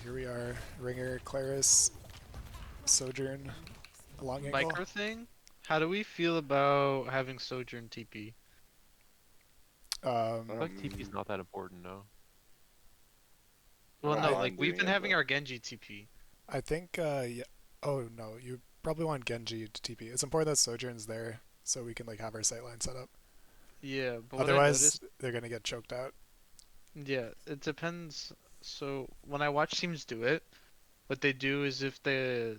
here we are. Ringer, Claris, Sojourn, long angle. Micro thing? How do we feel about having Sojourn TP? I feel Um, like TP's not that important, no. Well, don't no, I like mind we've doing been it, having but our Genji TP. I think, yeah. Oh no, you probably want Genji to TP. It's important that Sojourn's there so we can like have our sightline set up. Yeah, but what I Otherwise, noticed, they're gonna get choked out. yeah, it depends. So when I watch teams do it, what they do is if the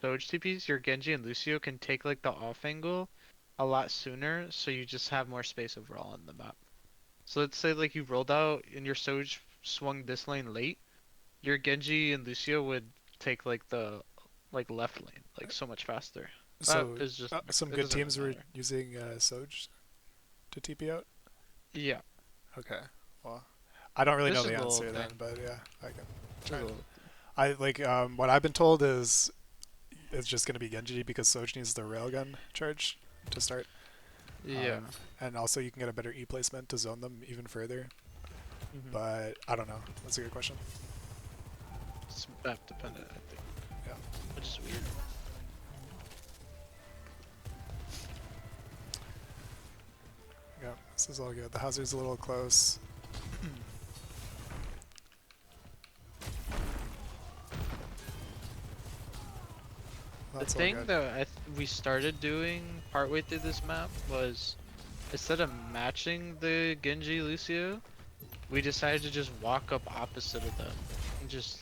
Soj TPs, your Genji and Lucio can take like the off angle a lot sooner, so you just have more space overall on the map. So let's say like you rolled out and your Soj swung this lane late, your Genji and Lucio would take like the left lane like so much faster. That So is just some it good doesn't really teams were matter. using Soj to TP out. Yeah, Okay. Well, I don't really this know is the the little answer then, thing. but yeah, I can This try is the and. little I like what I've been told is it's just gonna be Genji because Soj needs the railgun charge to start. Yeah. And also you can get a better E placement to zone them even further. Hmm. But I don't know. That's a good question. It's map dependent, I think, Yeah. which is weird. Yeah. This is all good. The hazard's a little close. The That's all thing good. that we started doing partway through this map was instead of matching the Genji Lucio, we decided to just walk up opposite of them and just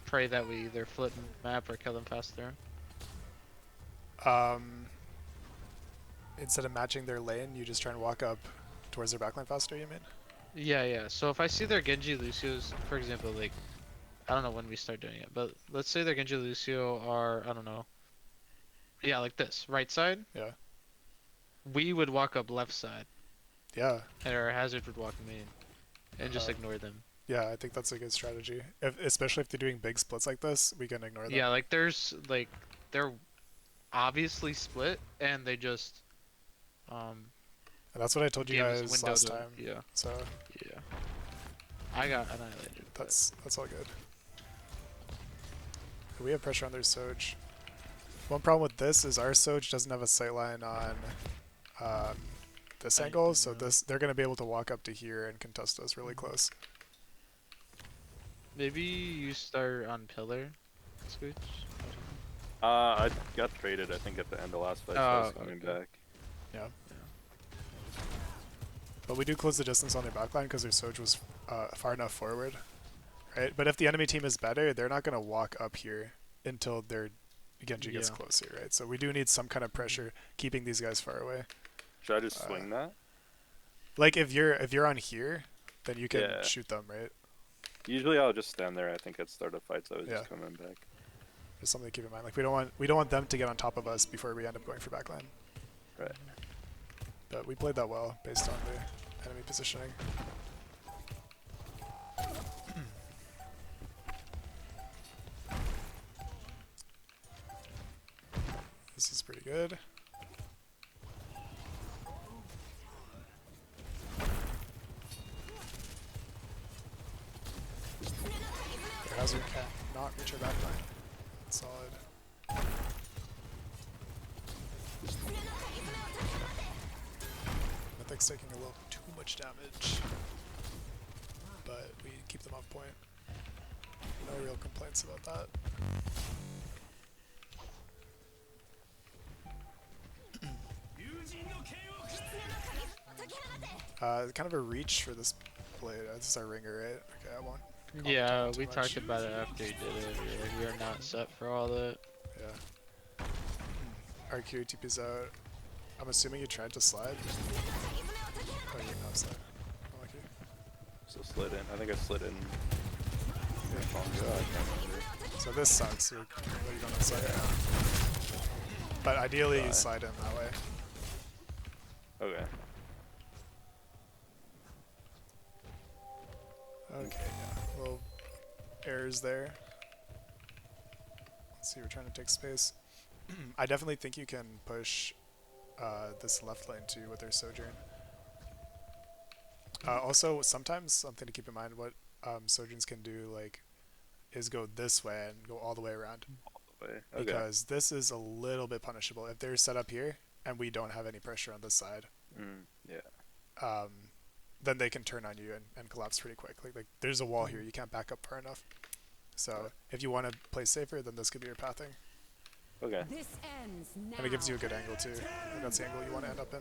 pray that we either flip map or kill them faster. Um, Instead of matching their lane, you just try and walk up towards their backline faster. You mean? Yeah, yeah. So if I see their Genji Lucios, for example, like I don't know when we start doing it, but let's say their Genji Lucio are I don't know, yeah, like this right side. Yeah. We would walk up left side, Yeah. and our Hazard would walk main, and just Uh, ignore them. yeah. I think that's a good strategy. Especially if they're doing big splits like this, we can ignore them. Yeah, like they're obviously split, and they just um And that's what I told you gave us a guys window last to time. yeah So yeah. I got annihilated, but that's all good. We have pressure on their Soj. One problem with this is our Soj doesn't have a sightline on um, this angle, so they're going to be able to walk up to here and contest us really close. maybe you start on pillar, Scooch. I got traded, I think, at the end of last fight, so I was coming Okay. back. Yeah. Yeah. But we do close the distance on their backline because their Soj was far enough forward, right? But if the enemy team is better, they're not going to walk up here until their Genji gets Yeah. closer, right? So we do need some kind of pressure keeping these guys far away. Should I just swing that? Like if you're on here, then you can Yeah. shoot them, right? Usually I'll just stand there, I think, at start of fights, I was Yeah. just coming back. Just something to keep in mind. Like we don't want them to get on top of us before we end up going for backline. Right. But we played that well based on the enemy positioning. This is pretty good. Their hazard can't not reach our backline. That's solid. Mythic's taking a little too much damage, but we keep them off point. No real complaints about that. Kind of a reach for this blade. This is our ringer, right? Okay, I won't. Yeah, Too we much. talked about it after you did it. We were like, we are not set for all that. Yeah. Our Q TP's out. I'm assuming you tried to slide. Oh, you did not slide. Unlucky. So slid in. I think I slid in. Yeah. Oh god, I can't remember. So this sucks. You're really going to slide right now. But ideally, you slide in that way. Okay. Okay, yeah. Little errors there. Let's see, we're trying to take space. I definitely think you can push this left lane too with their Sojourn. Also, sometimes something to keep in mind what Sojourns can do, like is go this way and go all the way around. Okay. Because this is a little bit punishable. If they're set up here and we don't have any pressure on this side, Yeah. then they can turn on you and collapse pretty quick. Like there's a wall here, you can't back up far enough. So if you want to play safer, then this could be your pathing. Okay. This ends now. And it gives you a good angle too. Like that's the angle you want to end up in.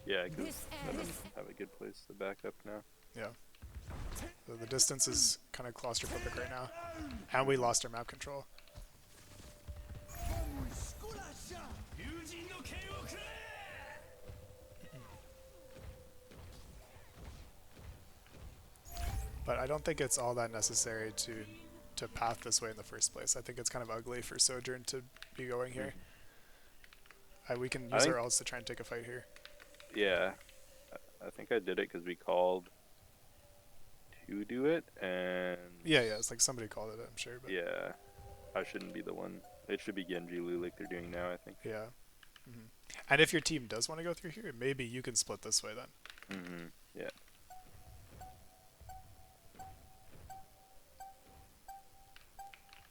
Yeah, because This I ends. have a good place to back up now. Yeah. So the distance is kind of claustrophobic right now. And we lost our map control. But I don't think it's all that necessary to path this way in the first place. I think it's kind of ugly for Sojourn to be going here. We can use our ults to try and take a fight here. Yeah. I think I did it because we called to do it, and... Yeah, it's like somebody called it, I'm sure. But yeah. I shouldn't be the one. It should be Genji Lu like they're doing now, I think. yeah. And if your team does want to go through here, maybe you can split this way then. Yeah.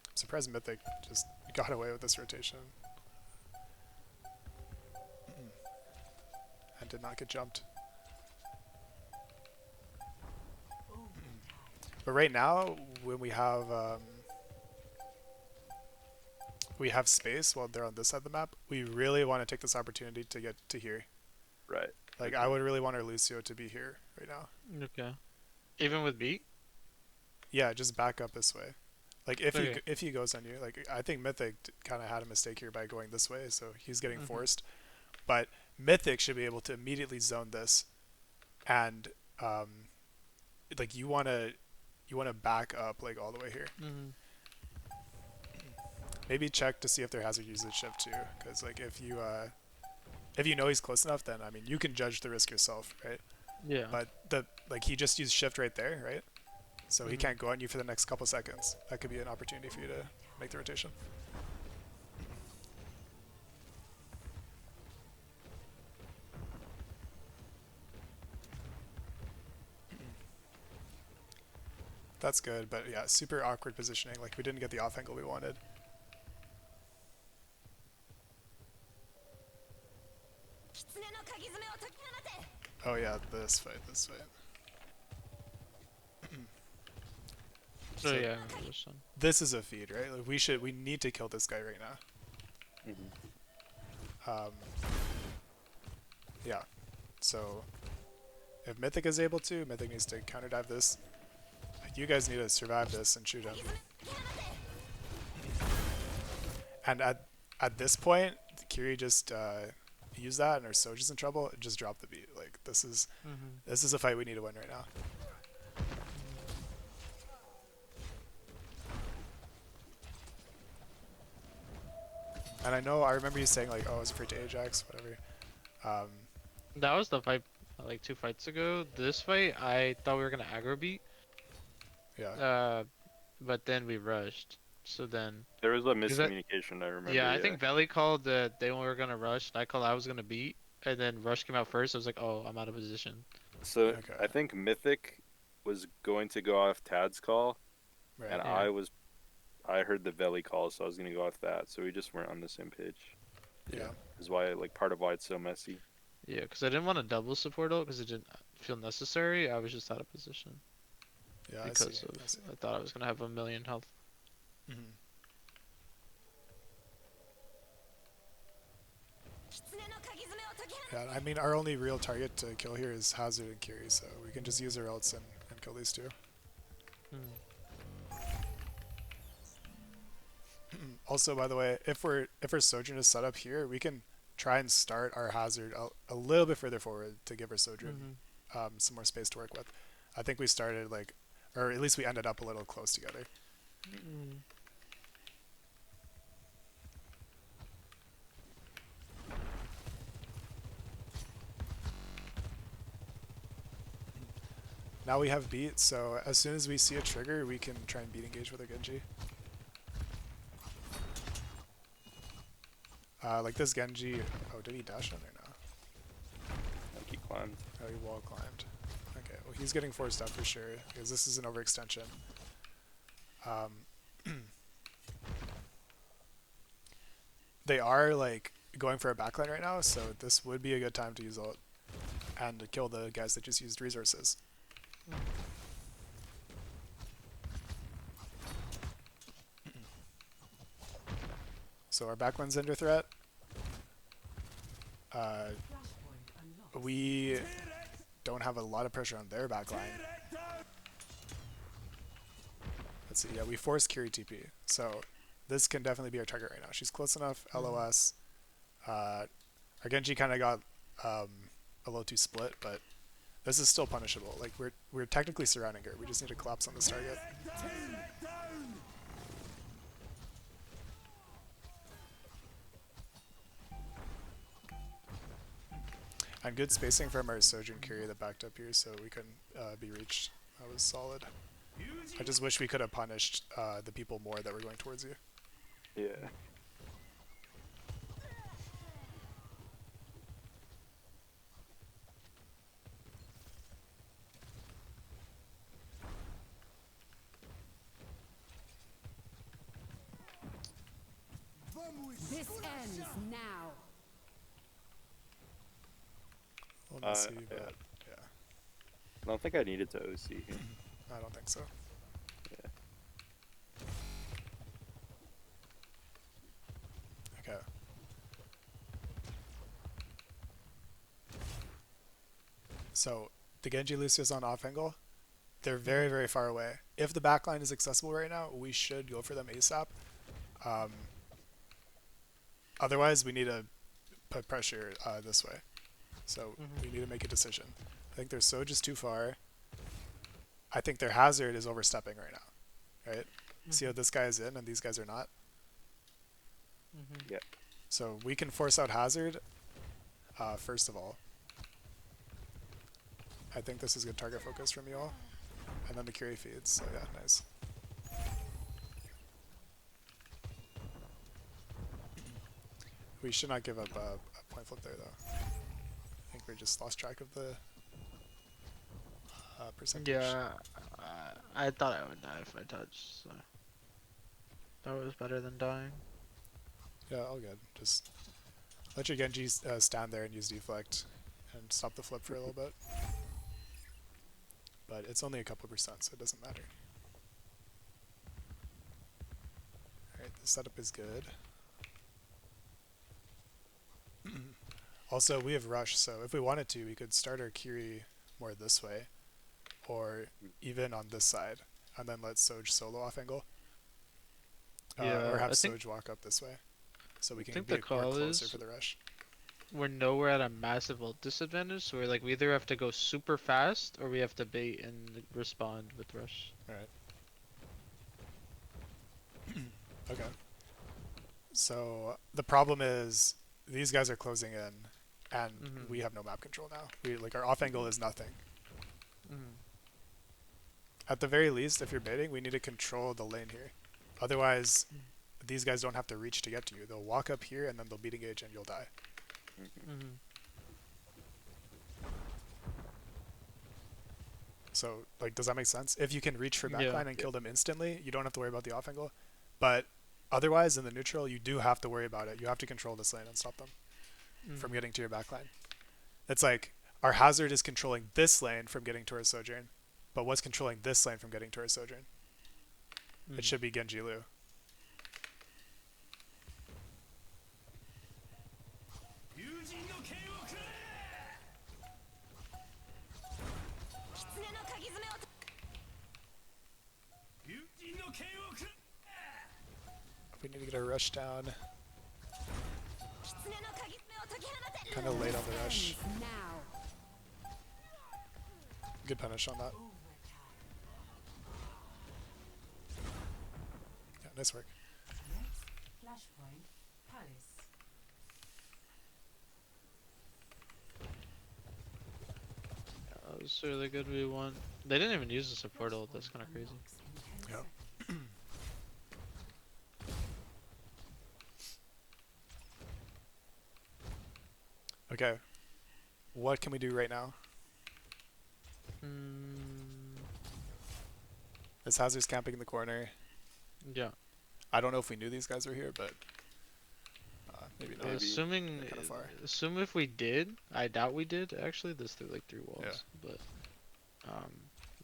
I'm surprised Mythic just got away with this rotation. And did not get jumped. But right now, when we have space while they're on this side of the map, we really want to take this opportunity to get to here. Right. Like, I would really want our Lucio to be here right now. Okay. Even with beat? Yeah, just back up this way. Like, if Okay. if he goes on you, like, I think Mythic kind of had a mistake here by going this way, so he's getting forced. But Mythic should be able to immediately zone this, and like you want to back up like all the way here. Maybe check to see if there hazard usage shift too, because like if you know he's close enough, then I mean you can judge the risk yourself, right? Yeah. But he just used shift right there, right? So he can't go on you for the next couple seconds. That could be an opportunity for you to make the rotation. That's good, but yeah, super awkward positioning. Like we didn't get the off angle we wanted. Oh yeah, this fight. So yeah. This one. This is a feed, right? Like we need to kill this guy right now. Yeah. So if Mythic is able to, Mythic needs to counter dive this. Like, you guys need to survive this and shoot him. And at this point, Kiri just use that, and our Soja's in trouble. Just drop the beat. Like this is a fight we need to win right now. And I remember you saying like, oh, I was afraid to Ajax, whatever. That was the fight like 2 fights ago. This fight, I thought we were gonna aggro beat. Yeah. But then we rushed. So then. There was a miscommunication, I remember. Yeah, I think Veli called that they were gonna rush. I called I was gonna beat, and then Rush came out first. I was like, oh, I'm out of position. So Okay. I think Mythic was going to go off Tad's call, Right. and I heard the Veli call, so I was gonna go off that. So we just weren't on the same page. Yeah. Is why part of why it's so messy. Yeah, because I didn't want to double support ult because it didn't feel necessary. I was just out of position Yeah. I because see. I thought I was gonna have 1,000,000 health. Yeah, I mean, our only real target to kill here is Hazard and Kiri, so we can just use our ults and kill these two. Also, by the way, if our Sojourn is set up here, we can try and start our Hazard a little bit further forward to give our Sojourn some more space to work with. I think we started or at least we ended up a little close together. Now we have beat, so as soon as we see a trigger, we can try and beat engage with our Genji. Like this Genji. Oh, did he dash in there now? I think he climbed. Oh, he wall climbed. Okay. Okay, well, he's getting forced out for sure, because this is an overextension. They are, like, going for a backline right now, so this would be a good time to use ult and to kill the guys that just used resources. So our backline's under threat. We don't have a lot of pressure on their backline. Let's see, yeah, we forced Kiri TP. So this can definitely be our target right now. She's close enough, LOS. Our Genji kind of got a low 2 split, but this is still punishable. Like, we're technically surrounding her. We just need to collapse on this target. And good spacing from our Sojourn Kiri that backed up here so we couldn't be reached. That was solid. I just wish we could have punished the people more that were going towards you. Yeah. This ends now. We'll see, but yeah, I don't think I needed to OC here. I don't think so. Yeah. Okay. So the Genji Lucio's on off angle. They're very, very far away. If the backline is accessible right now, we should go for them ASAP. Otherwise, we need to put pressure this way. So we need to make a decision. I think their Soj is too far. I think their hazard is overstepping right now. Right? See how this guy is in and these guys are not? Yeah. So we can force out hazard, first of all. I think this is good target focus from you all. And then the Curie feeds, so yeah, nice. We should not give up a point flip there, though. I think we just lost track of the percentage. Yeah, I thought I would die if I touched, so that was better than dying. Yeah, all good. Just let your Genji stand there and use deflect and stop the flip for a little bit. But it's only a couple percent, so it doesn't matter. Alright, the setup is good. Also, we have rush, so if we wanted to, we could start our Kiri more this way, or even on this side, and then let Soj solo off angle. Or have Soj walk up this way, so we can be more closer for the rush. We're nowhere at a massive ult disadvantage, so we're like, we either have to go super fast, or we have to bait and respond with rush. Alright. Okay. So, the problem is, these guys are closing in, and we have no map control now. Our off angle is nothing. At the very least, if you're baiting, we need to control the lane here. Otherwise, these guys don't have to reach to get to you. They'll walk up here, and then they'll beat engage, and you'll die. So, like, does that make sense? If you can reach for backline and kill them instantly, you don't have to worry about the off angle. But otherwise, in the neutral, you do have to worry about it. You have to control this lane and stop them from getting to your backline. It's like, our hazard is controlling this lane from getting to our Sojourn, but what's controlling this lane from getting to our Sojourn? It should be Genji Lu. We need to get our rush down. Kind of late on the rush. Good punish on that. Yeah, nice work. That was really good. We won. They didn't even use the support ult. That's kind of crazy. Yeah. Okay. What can we do right now? Mm, This Hazard's camping in the corner. yeah. I don't know if we knew these guys were here, but maybe not. Maybe. Assuming, They're kinda far. assume if we did, I doubt we did. Actually, this through like 3 walls. Yeah. But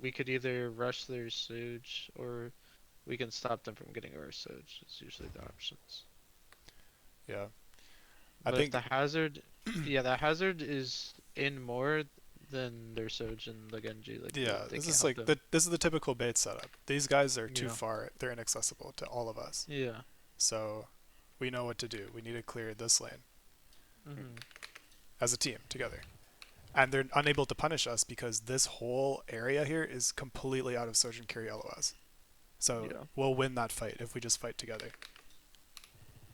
we could either rush their Surge or we can stop them from getting our Surge. It's usually the options. Yeah. But I if think the Hazard, yeah, the Hazard is in more than their Surge and the Genji. Like yeah, they this can't is help like them. this is the typical bait setup. These guys are too Yeah. far. They're inaccessible to all of us. Yeah. So we know what to do. We need to clear this lane Hmm. as a team together. And they're unable to punish us because this whole area here is completely out of Surge and carry LOS. So Yeah. we'll win that fight if we just fight together.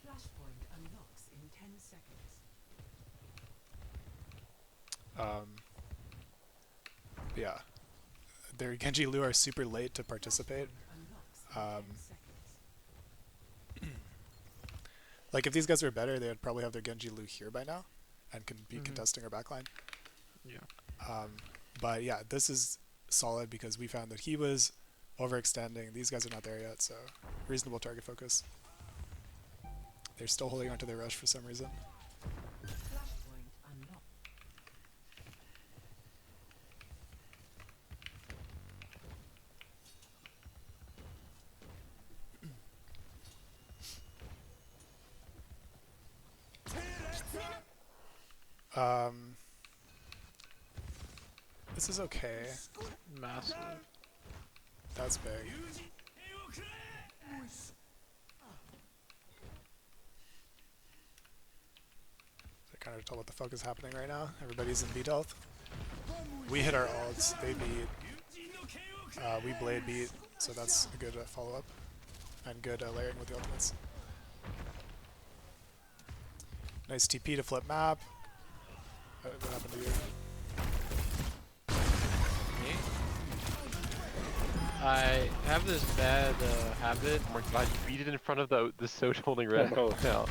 Flashpoint unlocks in 10 seconds. Yeah. Their Genji Lu are super late to participate. Unlocks in 10 seconds. Like if these guys were better, they would probably have their Genji Lu here by now and can be Mhm. contesting our backline. Yeah. But yeah, this is solid because we found that he was overextending. These guys are not there yet, so reasonable target focus. They're still holding onto their rush for some reason. Flashpoint unlocked. This is okay. Massive. That's big. I kind of tell what the fuck is happening right now. Everybody's in beat health. We hit our ults. They beat. We blade beat, so that's a good follow-up. And good layering with the ultimates. Nice TP to flip map. What happened to you? Me? I have this bad habit. Oh my god, you beat it in front of the Soch holding red. Oh, No.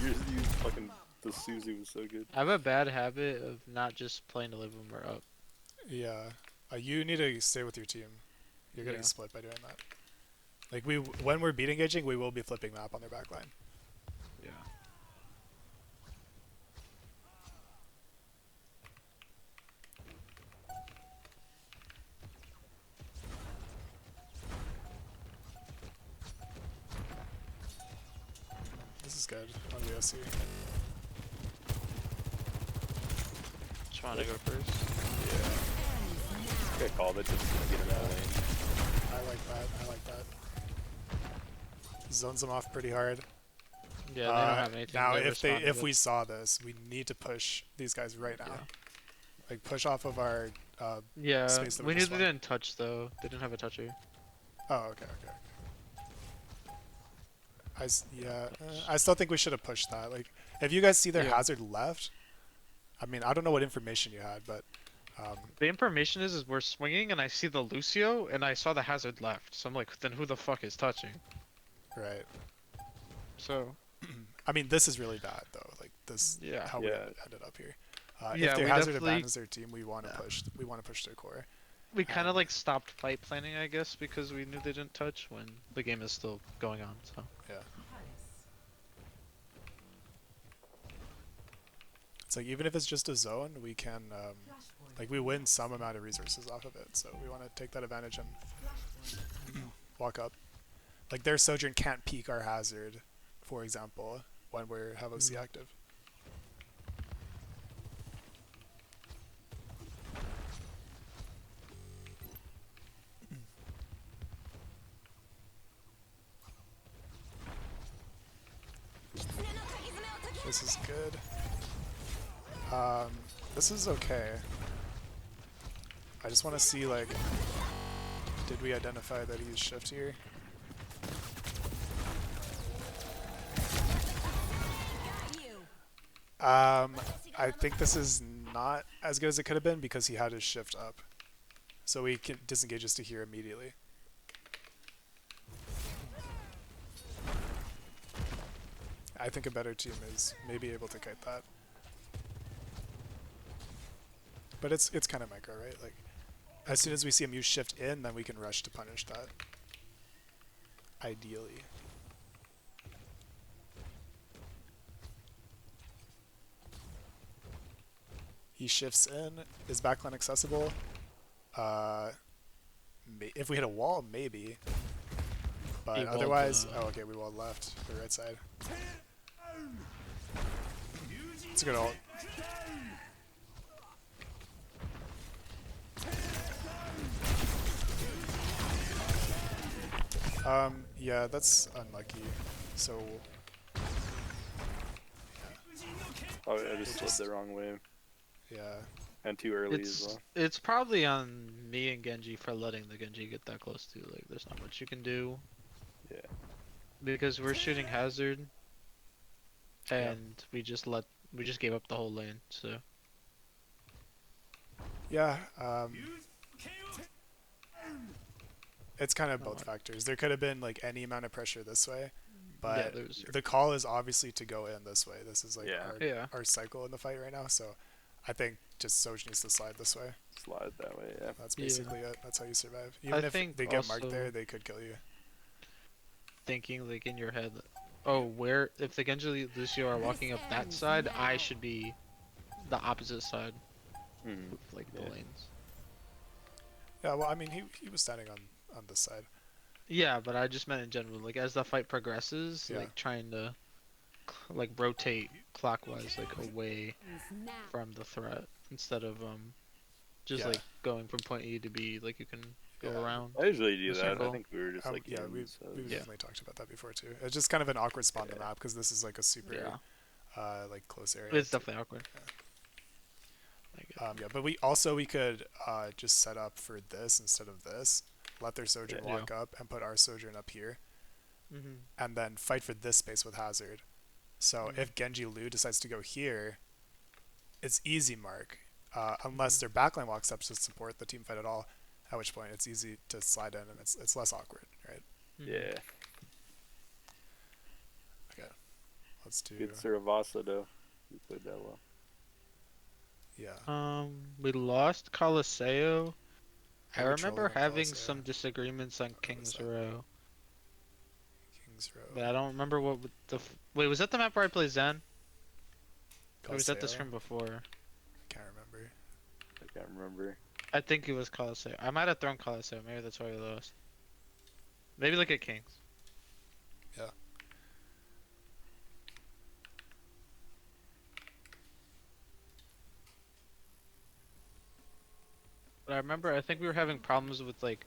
you fucking the Susie was so good. I have a bad habit of not just playing to live when we're up. Yeah. You need to stay with your team. You're getting Yeah. split by doing that. Like when we're beat engaging, we will be flipping map on their backline. Yeah. This is good on the OC. Just want to go first. I think I called it just to get in the lane. I like that. I like that. Zones them off pretty hard. Yeah, they don't have anything. Now, They responded if with- we saw this, we need to push these guys right now. Yeah. Like push off of our. Yeah, space that we we knew just they won. didn't touch though. They didn't have a toucher. Oh, okay. I still think we should have pushed that. Like, if you guys see their Yeah. hazard left, I mean, I don't know what information you had, but The information is we're swinging and I see the Lucio and I saw the hazard left. So I'm like, then who the fuck is touching? right. So I mean, this is really bad though. Like this, Yeah. how we Yeah. ended up here. Yeah, if their we hazard definitely- abandons their team, we want to push. We want to push their core. we kind Um, of like stopped fight planning, I guess, because we knew they didn't touch when the game is still going on. So Palace. It's like even if it's just a zone, we can Flashpoint. like we win some amount of resources off of it. So we want to take that advantage and Flashpoint unlocked. walk up. Like their Sojourn can't peek our hazard, for example, when we have OC active. This is good. This is okay. I just want to see, like, did we identify that he's shift here? I think this is not as good as it could have been because he had his shift up. So he can disengage us to here immediately. I think a better team is maybe able to kite that. But it's kind of micro, right? Like as soon as we see him use shift in, then we can rush to punish that. Ideally. He shifts in. Is backline accessible? If we hit a wall, maybe. But He walled otherwise, the- oh, okay, we walled left, the right side. It's a good ult. Yeah, that's unlucky. So, Oh, I just slid the wrong way yeah. and too early as well. It's probably on me and Genji for letting the Genji get that close to. Like, there's not much you can do. Yeah. Because we're shooting hazard, and we just gave up the whole lane. So Yeah, it's kind of both factors. There could have been like any amount of pressure this way, but there's the call is obviously to go in this way. This is like Yeah. our cycle in the fight right now. So I think just Soj needs to slide this way. Slide that way, yeah. That's Yeah. basically it. That's how you survive. Even if think they get marked also- there, they could kill you. thinking like in your head, oh, where if the Genji Lucio are walking up that side, I should be the opposite side Mhm. with like the Yeah. lanes. Yeah, well, I mean, he was standing on this side. Yeah, but I just meant in general, like as the fight progresses, Yeah. like trying to like rotate clockwise, like away from the threat instead of just Yeah. like going from point E to B, like you can go Yeah. around. I usually do The that. I circle. think we were just like, yeah, in, we've so Yeah. definitely talked about that before too. It's just kind of an awkward spot on the Yeah. map because this is like a super Yeah, like close area. it's definitely awkward. Yeah, but we could just set up for this instead of this. Let their Sojourn Yeah. walk up and put our Sojourn up here, Mm-hmm. and then fight for this space with Hazard. So if Genji Lu decides to go here, it's easy mark, unless their backline walks up to support the team fight at all. At which point it's easy to slide in and it's less awkward, right? yeah. Let's do Good Suravasa though. We played that well. yeah. We lost Coliseo. I Yeah, we remember trolled on having Coliseo. some disagreements on Kings that? Row, Kings Row. but I don't remember what wait, was that the map where I played Zen? Or was that the Coliseo? scrim before? Can't remember. I can't remember. I think it was Coliseo. I might have thrown Coliseo. Maybe that's why we lost. Maybe look at Kings. Yeah. But I remember, I think we were having problems with like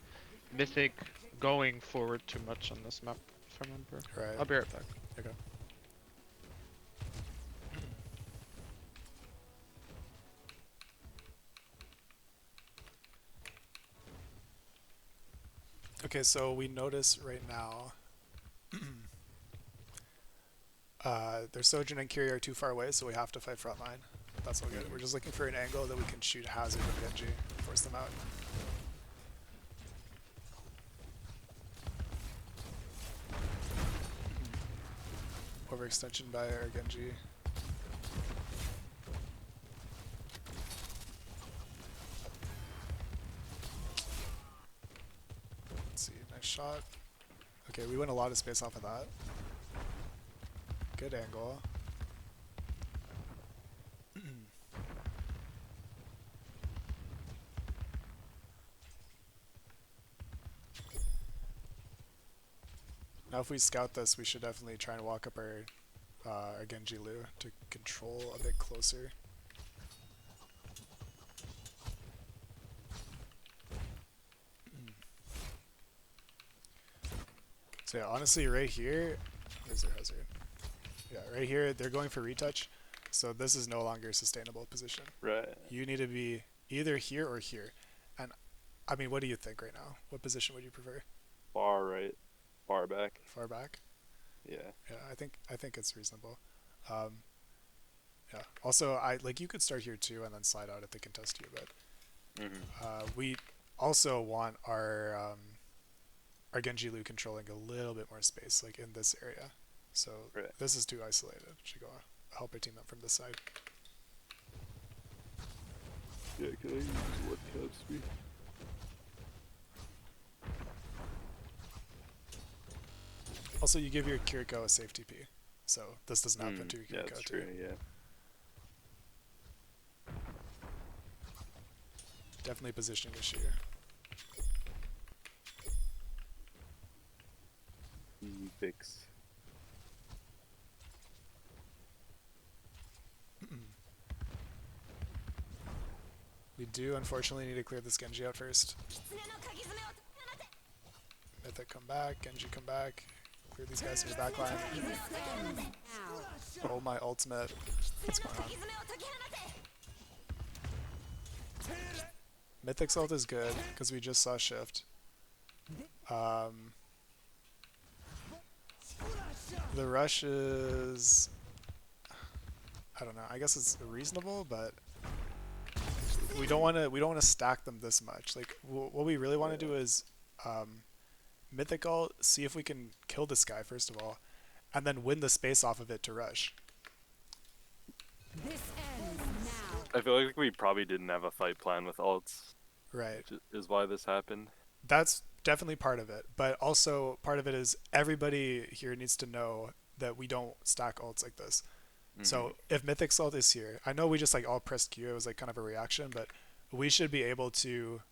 Mythic going forward too much on this map, if I remember. Right. I'll be right back. Okay. Okay, so we notice right now their Sojourn and Kyrie are too far away, so we have to fight frontline. That's all good. We're just looking for an angle that we can shoot Hazard and Genji, force them out. Overextension by our Genji. Let's see, nice shot. Okay, we win a lot of space off of that. Good angle. Now if we scout this, we should definitely try and walk up our Genji Lu to control a bit closer. So yeah, honestly right here, where's their hazard? Yeah, right here, they're going for retouch, so this is no longer a sustainable position. Right. You need to be either here or here. And I mean, what do you think right now? What position would you prefer? Far right. Far back. Far back? Yeah. Yeah, I think it's reasonable. Yeah. Also, you could start here too and then slide out if they contest you, but we also want our Genji Lu controlling a little bit more space, like in this area. So this is too isolated. Should go help our team up from this side. Yeah, can I use what counts me? Also, you give your Kiriko a safe TP, so this doesn't happen to your Yeah, Kiriko that's too. true. Yeah. Definitely a positioning issue. Easy fix. We do unfortunately need to clear this Genji out first. Mythic come back, Genji come back. Clear these guys in your back line. Oh my ultimate. What's going on? Mythic's ult is good, because we just saw shift. The rush is... I don't know, I guess it's reasonable, but we don't want to stack them this much. Like, what we really want to do is Mythic ult, see if we can kill this guy first of all, and then win the space off of it to rush. This ends now. I feel like we probably didn't have a fight plan with ults, Right. which is why this happened. That's definitely part of it, but also part of it is everybody here needs to know that we don't stack ults like this. So if Mythic's ult is here, I know we just like all pressed Q, it was like kind of a reaction, but we should be able to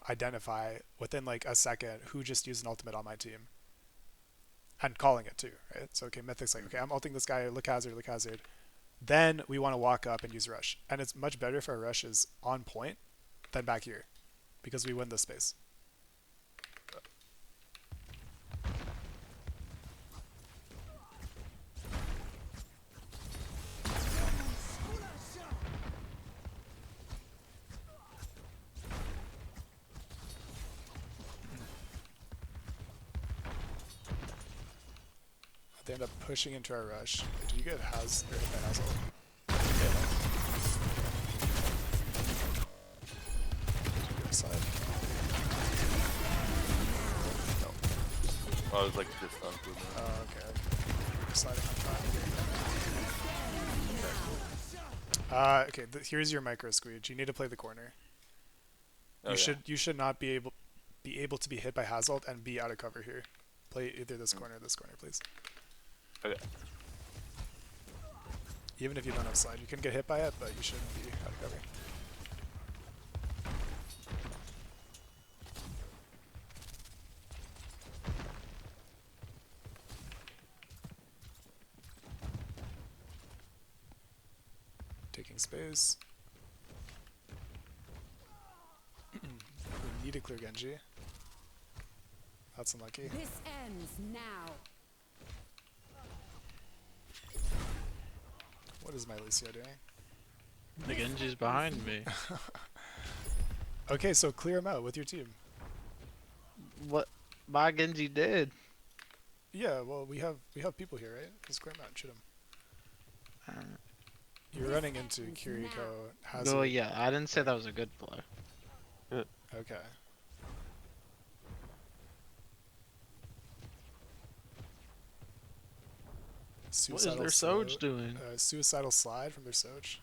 identify within like a second who just used an ultimate on my team and calling it too, right? So okay, Mythic's like, okay, I'm ulting this guy, look hazard. Then we want to walk up and use rush, and it's much better if our rush is on point than back here because we win the space. They end up pushing into our rush. Do you get Haz or hit by Hazel? Side. No. Oh, it was like this on movement. Oh, okay. We're sliding on top. Okay. Here's your micro squeege. You need to play the corner. Oh, yeah. You should not be able to be hit by Hazard and be out of cover here. Play either this corner or this corner, please. Okay. Even if you don't have slide, you can get hit by it, but you shouldn't be out of cover. Taking space. We need to clear Genji. That's unlucky. This ends now. What is my Lucio doing? The Genji's behind me. Okay, so clear him out with your team. What? My Genji did. Yeah, well, we have people here, right? Just clear him out, shoot him. Uh, You're running into Kiriko. Hazard. No, yeah, I didn't say that was a good play. Okay. What is their Soj doing? Suicidal slide from their Soj.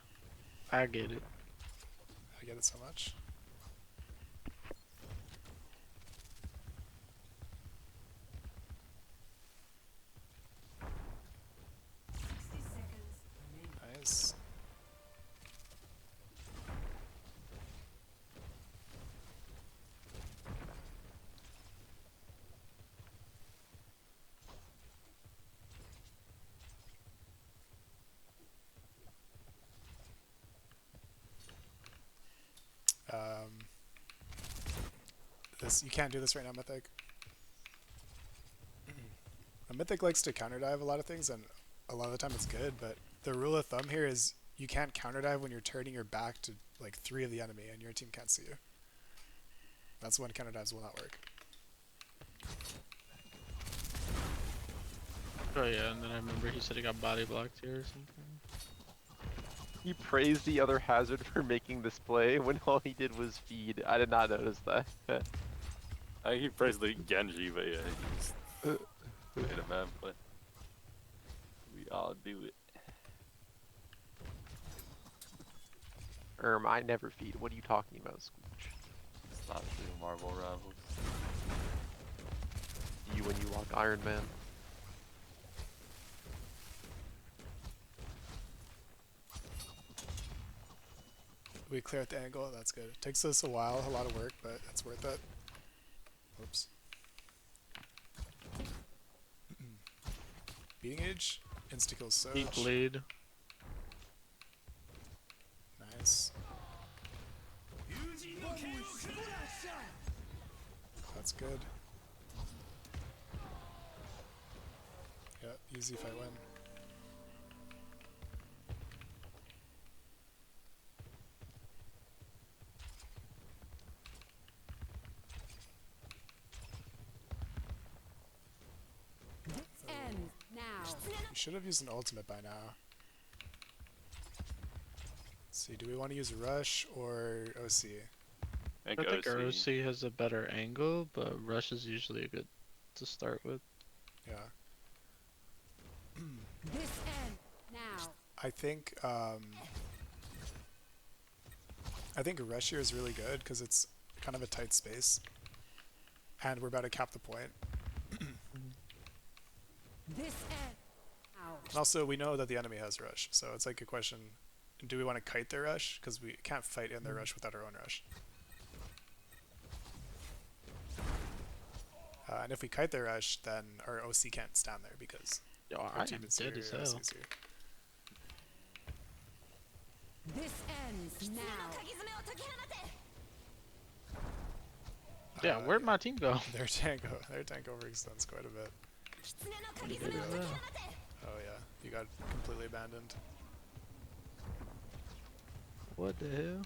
I get it. I get it so much. Nice. You can't do this right now, Mythic. Mythic likes to counter dive a lot of things, and a lot of the time it's good, but the rule of thumb here is you can't counter dive when you're turning your back to like 3 of the enemy and your team can't see you. That's when counter dives will not work. Oh yeah, and then I remember he said he got body blocked here or something. He praised the other hazard for making this play when all he did was feed. I did not notice that. I think he praised the Genji, but yeah, he just made a man play. We all do it. I never feed. What are you talking about, Squooch? Stop doing Marvel Rivals. You when you walk Iron Man. We clear out the angle. That's good. It takes us a while, a lot of work, but it's worth it. Oops. Beating Age. Insta-kill Deep Soch. lead. Nice. That's good. Yeah, easy if I win. Ends now. We should have used an ultimate by now. Let's see, do we want to use Rush or OC? I I think think our OC. OC has a better angle, but Rush is usually a good to start with. Yeah. This end now. I think Rush here is really good because it's kind of a tight space. And we're about to cap the point. This end now. And also, we know that the enemy has Rush, so it's like a question, do we want to kite their Rush? Because we can't fight in their Rush without our own Rush. And if we kite their Rush, then our OC can't stand there because Yo, our I am team is dead here, as our hell. OC's here. This ends now. Yeah, where'd my team go? Their tank overextends quite a bit. Oh yeah, you got completely abandoned. What the hell?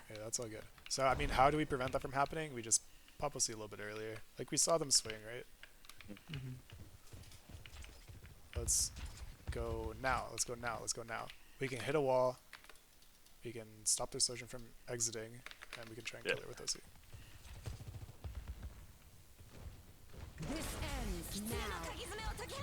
Yeah, that's all good. So, I mean, how do we prevent that from happening? We just pop OC a little bit earlier. Like, we saw them swing, right? Let's go now. Let's go now. Let's go now. We can hit a wall. We can stop their Sojourn from exiting. And we can try and kill it with OC. This ends now.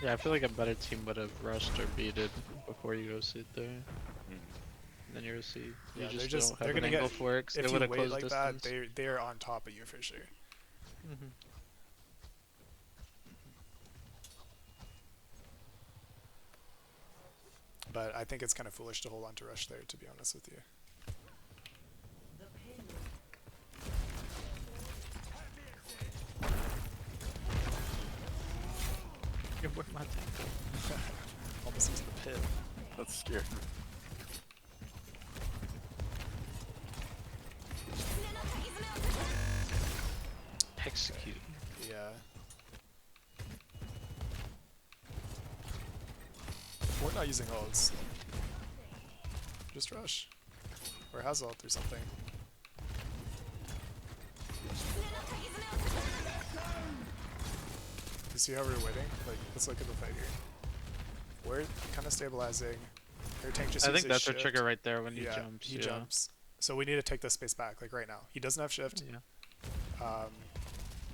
Yeah, I feel like a better team would have rushed or beated before you go sit there. And then you're OC. You Yeah, just don't they're have an gonna angle get, for it 'cause if they you would have wait closed like distance. that, they're on top of you for sure. But I think it's kind of foolish to hold on to Rush there, to be honest with you. Yeah, where'd my tank go? Almost into the pit. That's scary. Execute. Yeah. We're not using ults. Just Rush. Or has ult or something. You see how we're waiting? Like, let's look at the fight here. We're kind of stabilizing. Their tank just I think uses that's shift. a trigger right there when he Yeah, jumps. he yeah. jumps. So we need to take this space back, like right now. He doesn't have shift. Yeah.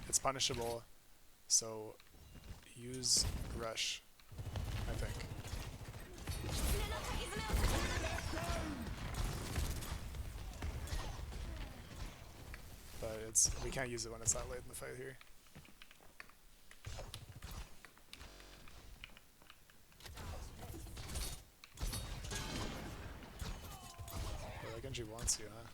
It's punishable. So use Rush, I think. But we can't use it when it's that late in the fight here. Yeah, like Genji wants you, huh?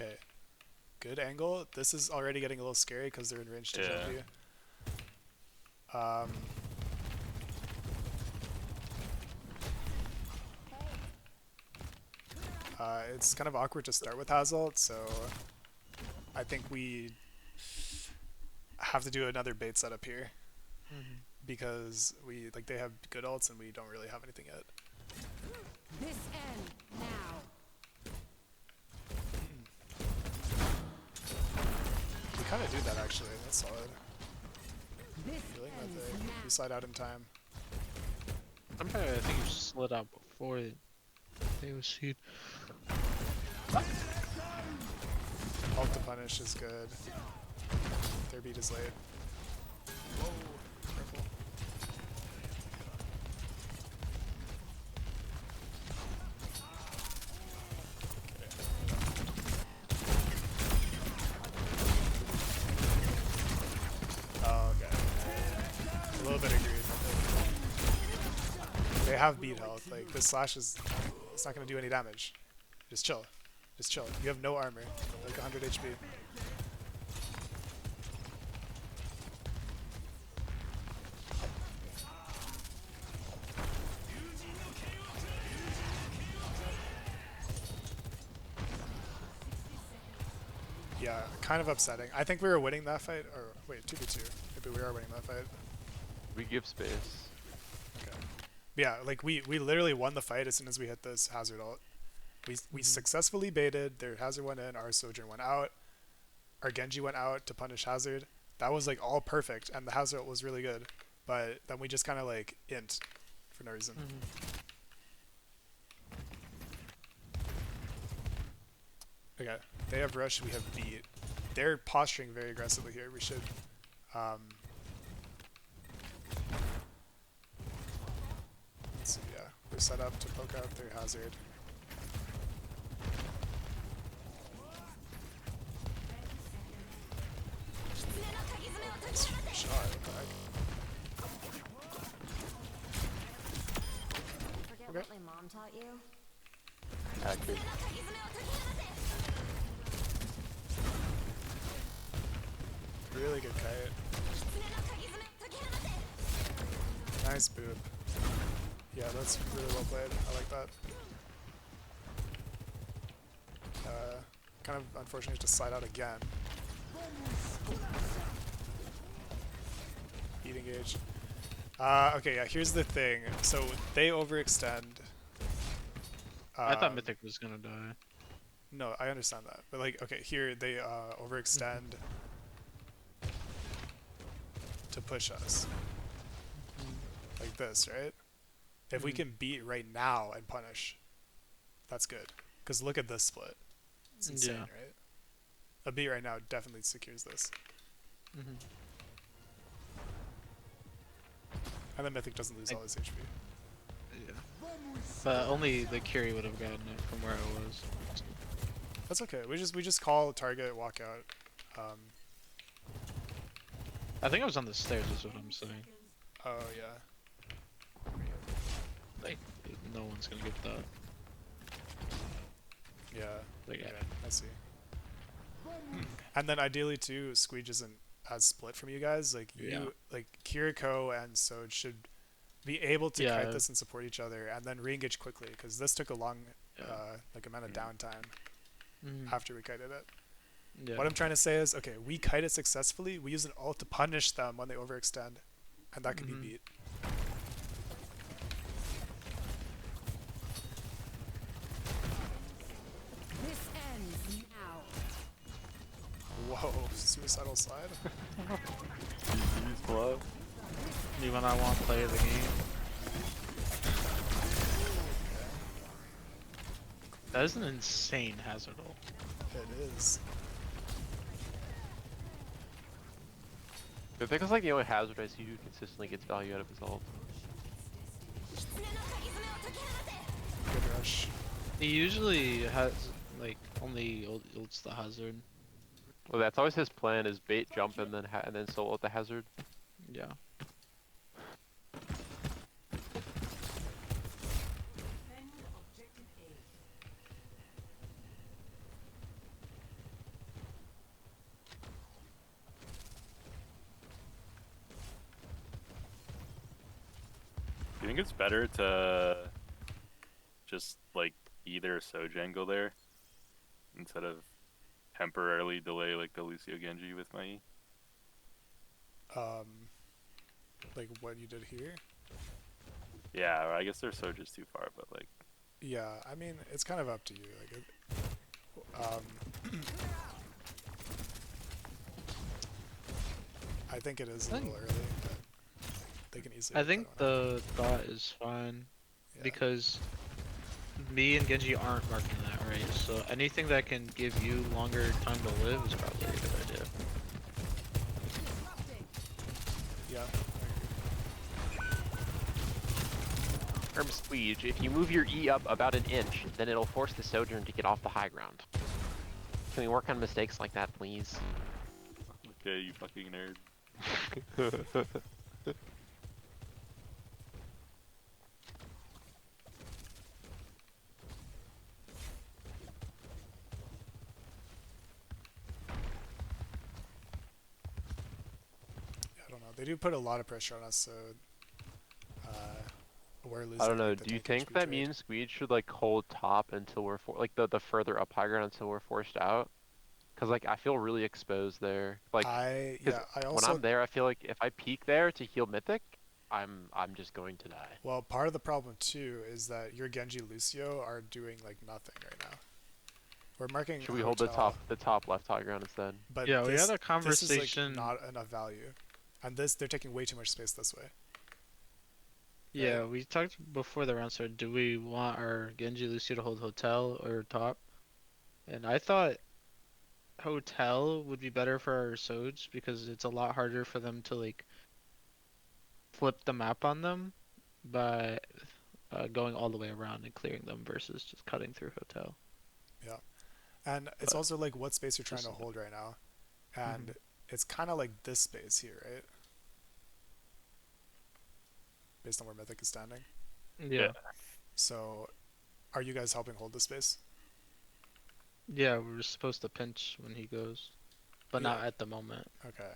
Okay, good angle. This is already getting a little scary because they're in range to jump you. It's kind of awkward to start with Hazult, so I think we have to do another bait setup here because they have good ults and we don't really have anything yet. This end now. We kind of do that actually. That's solid. This Feeling ends that now. we slide out in time. Somehow I think you slid out before they was seed. Ult to punish is good. Their beat is late. Whoa, careful. Oh, okay. A little bit of greed. They have beat health. Like, this slash is... It's not going to do any damage. Just chill. Just chill. You have no armor. Like 100 HP. Yeah, kind of upsetting. I think we were winning that fight. Or, wait, 2v2. Maybe we are winning that fight. We give space. Okay. Yeah, like we literally won the fight as soon as we hit this hazard ult. We successfully baited. Their hazard went in. Our sojourn went out. Our Genji went out to punish hazard. That was like all perfect, and the hazard ult was really good. But then we just kind of like int for no reason. Okay, they have rush. We have beat. They're posturing very aggressively here. We should. Let's see. Yeah, we're set up to poke out their hazard. Shot. What the heck? Forget Okay. what my mom taught you? Accurate. Really good kite. Nice boop. Yeah, that's really well played. I like that. Kind of unfortunate to slide out again. Beat engage. Okay, yeah, here's the thing. So they overextend. I thought Mythic was gonna die. No, I understand that. But like, okay, here they overextend to push us. Like this, right? If we can beat right now and punish, that's good. Because look at this split. It's insane, Yeah. right? A beat right now definitely secures this. And then Mythic doesn't lose all his HP. Yeah. But only the Curie would have gotten it from where I was. That's okay. We just call target, walk out. I think I was on the stairs is what I'm saying. Oh yeah. Like, no one's gonna get that. Yeah. Like, Okay, I see. And then ideally too, Squeege isn't as split from you guys. Like you, like Kiriko and Soj should be able to kite this and support each other, and then re-engage quickly because this took a long, like amount of downtime after we kited it. Yeah. What I'm trying to say is, okay, we kite it successfully. We use an ult to punish them when they overextend, and that can be beat. This ends now. Whoa, suicidal slide. GG's club. Me when I want to play the game. That is an insane hazard ult. It is. I think it's like the only hazard I see who consistently gets value out of his ult. Good rush. He usually has like only ults the hazard. Well, that's always his plan: is bait, jump, and then solo at the hazard. Yeah. Do you think it's better to just like either Soj angle there instead of temporarily delay like the Lucio Genji with my E? Like what you did here. Yeah, I guess their Soj is too far, but like Yeah, I mean, it's kind of up to you. Like, I think it is a little early, but they can easily. I get think that one out. the thought is fine Yeah. because me and Genji aren't marking that right. So anything that can give you longer time to live is probably a good idea. Yeah, from Squeege, if you move your E up about an inch, then it'll force the Sojourn to get off the high ground. Can we work on mistakes like that, please? Okay, you fucking nerd. I don't know. They do put a lot of pressure on us, so we're losing. I don't know. like, the Do you tank think HP that trade. means Squeege should like hold top until we're like the further up high ground until we're forced out? Cause like I feel really exposed there. Like, I cause I when also I'm there, I feel like if I peek there to heal Mythic, I'm just going to die. well, part of the problem too is that your Genji Lucio are doing like nothing right now. We're marking Should we hold the hotel, top left high ground instead? but Yeah, we had a this is like conversation. not enough value, and they're taking way too much space this way. Yeah, we talked before the round started. Do we want our Genji Lucio to hold hotel or top? And I thought hotel would be better for our Soj because it's a lot harder for them to like flip the map on them by going all the way around and clearing them versus just cutting through hotel. Yeah, and it's But also like what space you're trying just to hold right now, Mm-hmm. and it's kind of like this space here, right? Based on where Mythic is standing. Yeah. So, are you guys helping hold the space? Yeah, we're supposed to pinch when he goes, but not Yeah. at the moment. Okay.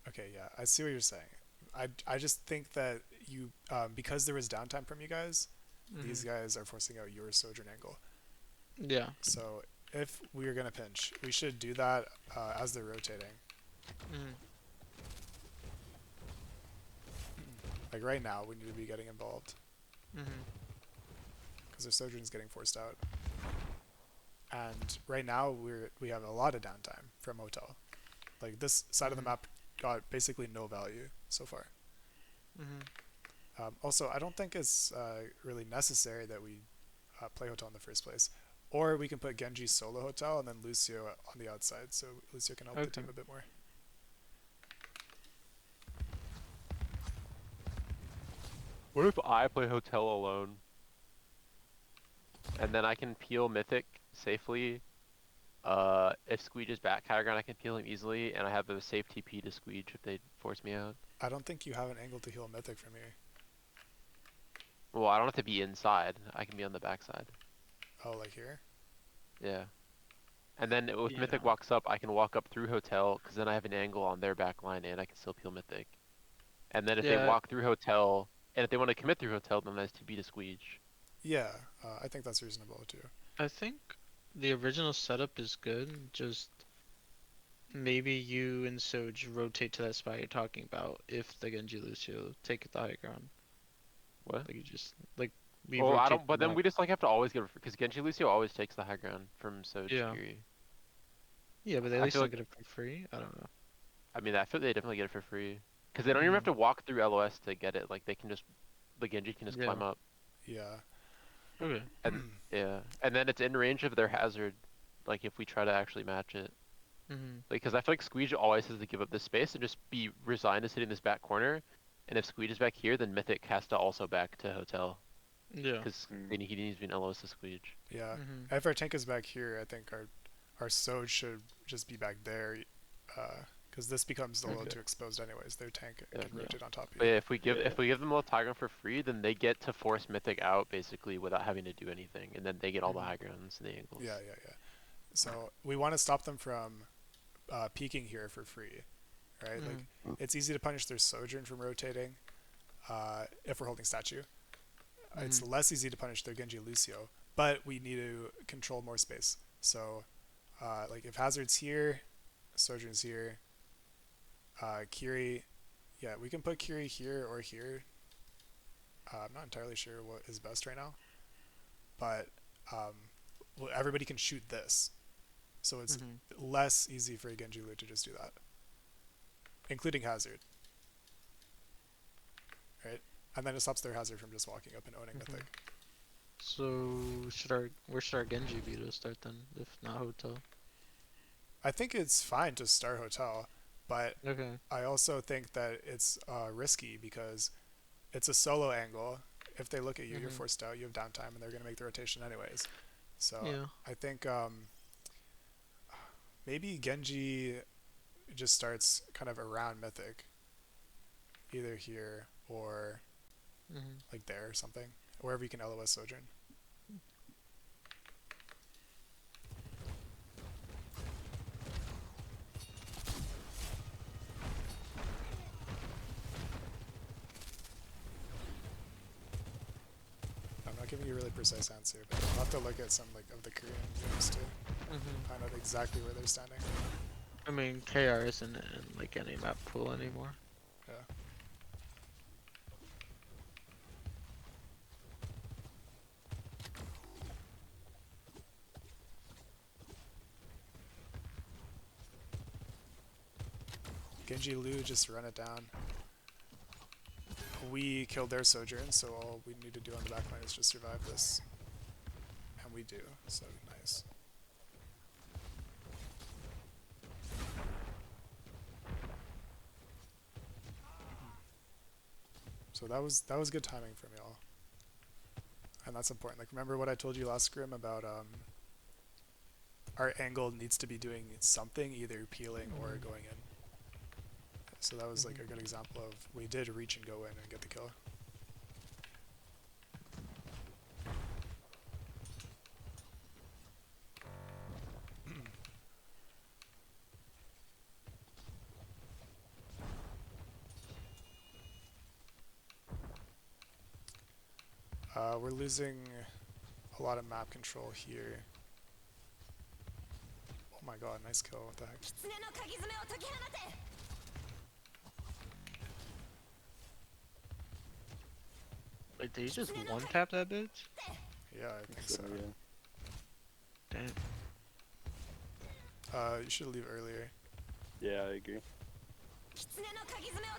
Okay, yeah, I see what you're saying. I just think that you because there was downtime from you guys, these guys are forcing out your Sojourn angle. Yeah. So if we are gonna pinch, we should do that as they're rotating. Mm. Like right now, we need to be getting involved Mm-hmm. because their Sojourn is getting forced out. And right now we have a lot of downtime from hotel. Like this side of the map got basically no value so far. Mm-hmm. Also, I don't think it's really necessary that we play hotel in the first place. Or we can put Genji solo hotel and then Lucio on the outside, so Lucio can help the team a bit more. What if I play hotel alone? And then I can peel Mythic safely. If Squeege is back high ground, I can peel him easily, and I have a safe TP to Squeege if they force me out. I don't think you have an angle to heal Mythic from here. Well, I don't have to be inside. I can be on the backside. Oh, like here? Yeah. And then if Yeah. Mythic walks up, I can walk up through hotel, because then I have an angle on their back line, and I can still peel Mythic. And then if they Yeah. walk through hotel, and if they want to commit through hotel, then there's TP to Squeege. Yeah, I think that's reasonable too. I think the original setup is good. Just maybe you and Soj rotate to that spot you're talking about if the Genji Lucio take the high ground. What? Like you just like we Well, I rotate don't. But the then map. we just like have to always get it because Genji Lucio always takes the high ground from Soj Yeah. Kiri. Yeah, but they at I least feel don't like- get it for free. I don't know. I mean, I feel they definitely get it for free because they don't even have to walk through LOS to get it. Like they can just, the Genji can just climb Yeah. up. Yeah. Okay. And yeah, and then it's in range of their hazard. Like if we try to actually match it, Mm-hmm. because I feel like Squeege always has to give up this space and just be resigned to sitting in this back corner. And if Squeege is back here, then Mythic has to also back to hotel Yeah. because he needs to be in LOS to Squeege. Yeah. Mm-hmm. If our tank is back here, I think our Soj should just be back there, because this becomes a little Okay. too exposed anyways. Their tank Yeah. can rotate on top of But you. yeah, if we give them a little high ground for free, then they get to force Mythic out basically without having to do anything, and then they get all the high grounds and the angles. Yeah. So we want to stop them from peeking here for free, right? Like it's easy to punish their Sojourn from rotating if we're holding statue. It's less easy to punish their Genji Lucio, but we need to control more space. So like if Hazard's here, Sojourn's here, Kiri, yeah, we can put Kiri here or here. I'm not entirely sure what is best right now, but well, everybody can shoot this. So it's less easy for a Genji Lu to just do that, including Hazard. Right? And then it stops their Hazard from just walking up and owning Mythic. So where should our Genji be to start then, if not hotel? I think it's fine to start hotel. but Okay. I also think that it's risky because it's a solo angle. If they look at you, you're forced out. You have downtime, and they're going to make the rotation anyways. So Yeah. I think maybe Genji just starts kind of around Mythic, either here or like there or something, wherever you can LOS Sojourn. I'm not giving you a really precise answer, but I'll have to look at some like of the Korean games to find out exactly where they're standing. I mean, KR isn't in like any map pool anymore. Yeah. Genji Lu just run it down. We killed their Sojourn, so all we need to do on the back line is just survive this. And we do, so nice. So that was good timing from y'all. And that's important. Like, remember what I told you last scrim about our angle needs to be doing something, either peeling or going in. So that was like a good example of we did reach and go in and get the kill. We're losing a lot of map control here. Oh my god, nice kill, what the heck. Wait, did he just one tap that bitch? Yeah, I think so. Yeah. Damn. You should leave earlier. Yeah, I agree.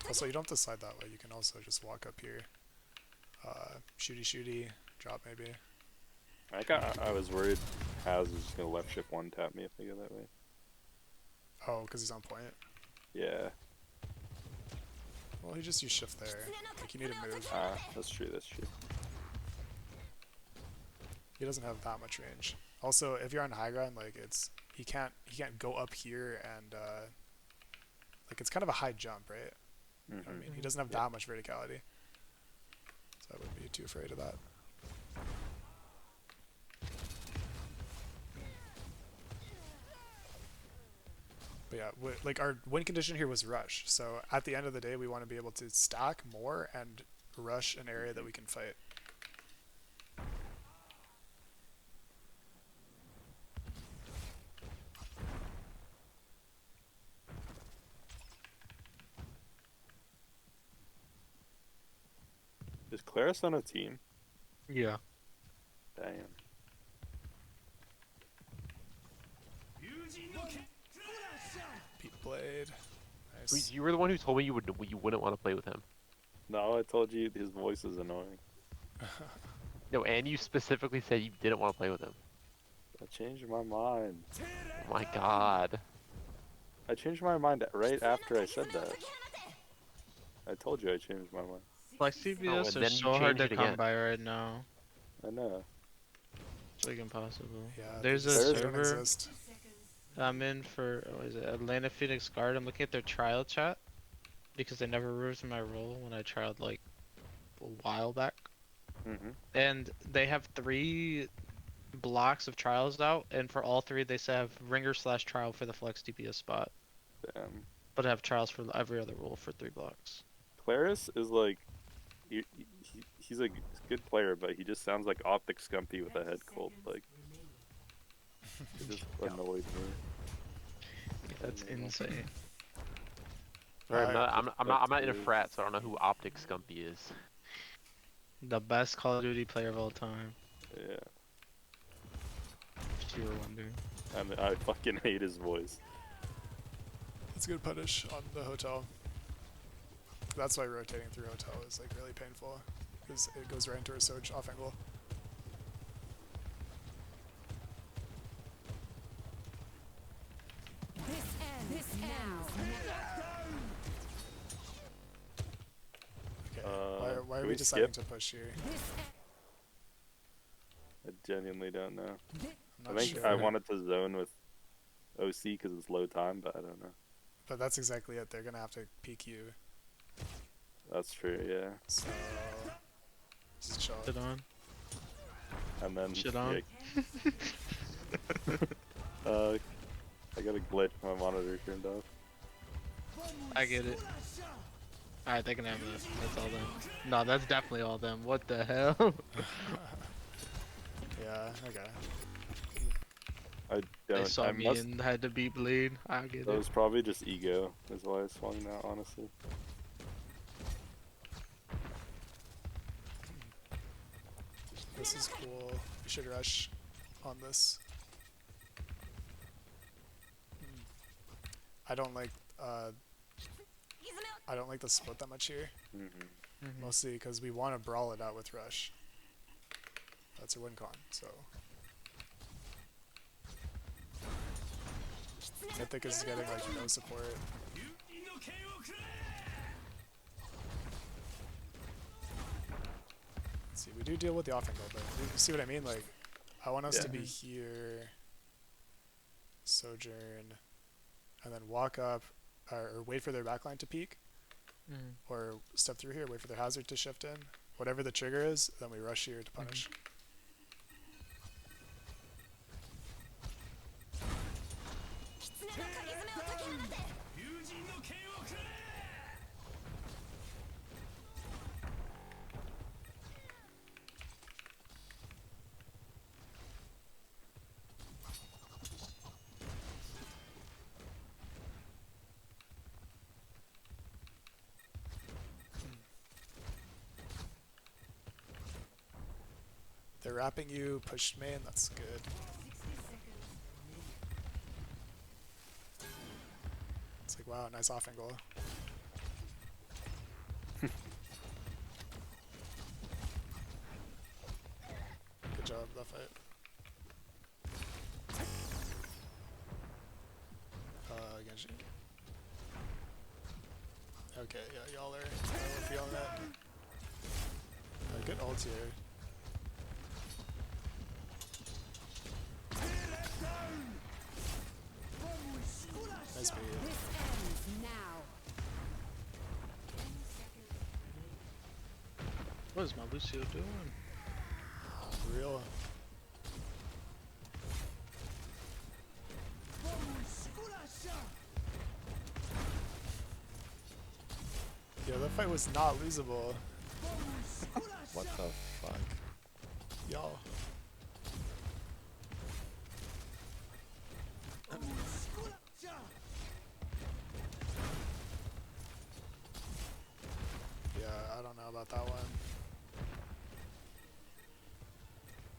Also, you don't have to slide that way, you can also just walk up here. Shooty, drop maybe. I was worried Haz was just gonna left shift one tap me if I go that way. Oh, because he's on point. Yeah. Well, he just used shift there. Like, you need to move. That's true, that's true. He doesn't have that much range. Also, if you're on high ground, like he can't go up here and like it's kind of a high jump, right? You know what I mean, he doesn't have that much verticality, so I wouldn't be too afraid of that. But yeah, like our win condition here was rush. So at the end of the day, we want to be able to stack more and rush an area that we can fight. Is Claris on a team? Yeah. Damn. Pete Blade. Nice. Squeeze, you were the one who told me you wouldn't want to play with him. No, I told you his voice is annoying. No, and you specifically said you didn't want to play with him. I changed my mind. Oh my god. I changed my mind right after I said that. I told you I changed my mind. Like Oh, and CBS then are you so hard to changed it come again. by right now. I know. It's like impossible. Yeah, There's a they don't server exist. I'm in for, what is it, Atlanta Phoenix Guard. I'm looking at their trial chat because they never removed my role when I trialed like a while back. And they have 3 blocks of trials out, and for all 3 they say have ringer/trial for the flex DPS spot, Damn. but have trials for every other role for 3 blocks. Claris is like, he's a good player, but he just sounds like Optic Scumpy with a head cold. Like, it just annoyed me. That's insane. Sorry, I'm not in a frat, so I don't know who Optic Scumpy is. The best Call of Duty player of all time. Yeah. If you were wondering. I fucking hate his voice. It's a good punish on the hotel. That's why rotating through hotel is like really painful, because it goes right into a Soj off angle. This ends now. we we deciding skip? to push here? This I genuinely don't know. I'm I not think sure. I wanted to zone with OC because it's low time, but I don't know. But that's exactly it. They're gonna have to peek you. That's true, yeah. So just chill. Shit on. And then Shit on. I got a glitch. My monitor turned off. I get it. Alright, they can have that. That's all them. No, that's definitely all them. What the hell? Yeah. Okay. I They don't. saw I me must. and had to beat bleed. I get That it. was probably just ego. Is why I swung that. Honestly. This is cool. We should rush on this. I don't like I don't like the split that much here, Mm-hmm. mostly because we want to brawl it out with rush. That's a win con. So Mythic is getting like no support. Let's see, we do deal with the off angle, but you see what I mean? Like, I want us to be here, sojourn, and then walk up, or wait for their backline to peak, or step through here, wait for their hazard to shift in. Whatever the trigger is, then we rush here to punish. They're wrapping you, push main, that's good. It's like, wow, nice off angle. Good job, that fight. Genji. Okay, yeah, y'all are feeling it. Good ult here. Nice beat. This ends now. What is my Lucio doing? Real. Yeah, that fight was not losable. What the fuck? Y'all. Yeah, I don't know about that one.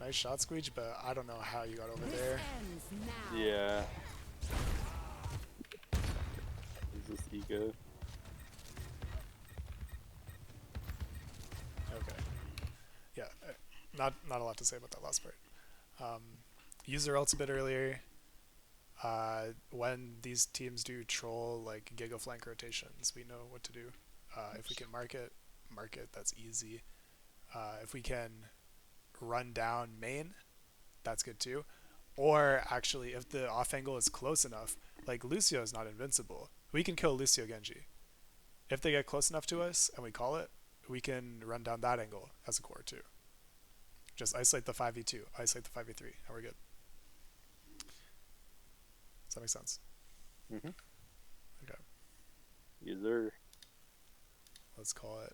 Nice shot, Squeege, but I don't know how you got over This there. ends now. Yeah. Is this ego? Okay. Yeah, not a lot to say about that last part. User ults a bit earlier. When these teams do troll like Giga flank rotations, we know what to do. If we can mark it, that's easy. If we can run down main, that's good too. Or actually, if the off angle is close enough, like Lucio is not invincible. We can kill Lucio Genji. If they get close enough to us and we call it, we can run down that angle as a core too. Just isolate the 5v2, isolate the 5v3, and we're good. Does that make sense? Mm-hmm. Okay, User. let's call it.